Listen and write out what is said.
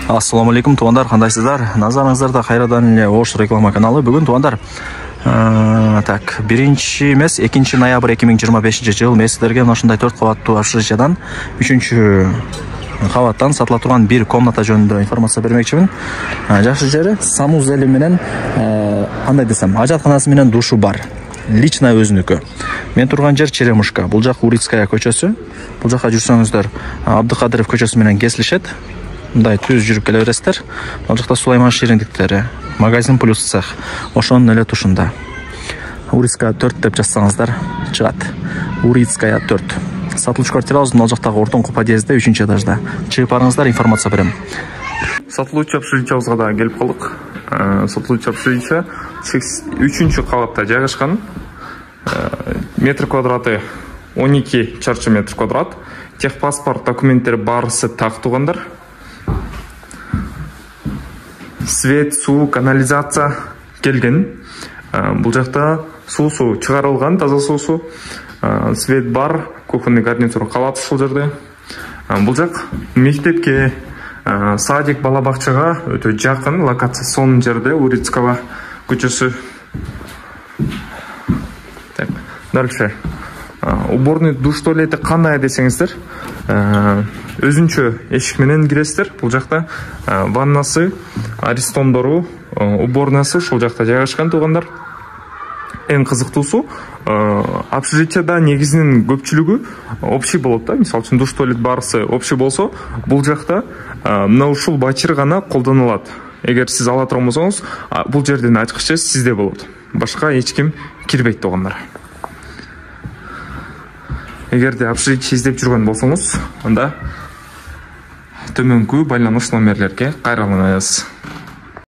Ассаламу алейкум, туугандар, кандайсыздар? Назарыңыздарда кайрадан эле Ош реклама каналы. Бүгүн туугандар, 1 эмес, 2 ноябрь 2025 жыл месиздерге ушундай 4 кабаттуу общежитиядан 3 кабаттан сатыла турган бир комната жөнүндө информация бермекчимин. Жакшы жери санузели менен, кандай десем, ажатканасы менен душу бар. Лично өзүнүкү. Мен турган жер Черемушка. Бул жак Урицкая көчөсү. Бул жака жүрсөңүздөр Абдыкадыров көчөсү менен кесилишет. Мындай түз жүрүп келе бересиздер. Ал жакта Сулайман шириндиктери, магазин плюс цех. Ошонун эле тушунда. Урицкая 4 деп жазсаңыздар чыгат. Урицкая 4. Сатылыш квартирабыз ал жактагы ортоңку подъездде 3-этажда. Чыгып барыңыздар, информация берем. Сатылуучу общежитиябызга да келип калдык. Сатылуучу общежития 3-кабатта жайгашкан. Метр квадраты 12 чарчы метр квадрат. Техпаспорт документтери баарысы так туугандар. Свет, суу, канализация келген. Бул жакта суусу чыгарылган, таза суусу. Свет бар, кухонный гарнитур калат ушул жерде. Бул жак мектепке, садик, бала бакчага өтө жакын, локация сонун жерде, Урицкая көчөсү. Так, дальше. Уборный душ туалети кандай десеңиздер, өзүнчө эшик менен киресиздер. Бул жакта ваннасы, аристондору, уборнасы ушул жакта жайгашкан туугандар. Эң кызыктуусу, общежитияда негизинин көпчүлүгү общий болот да. Мисалы үчүн душ туалет баарысы общий болсо, бул жакта мына ушул бачыр гана колдонулат. Эгер сиз ала турган болсоңуз, бул жердин ачкычы сизде болот. Башка эч ким кирбейт туугандар. Эгерде общежитие издеп жүргөн болсоңуз, анда төмөнкү байланыш номерлерге кайрылыңыз.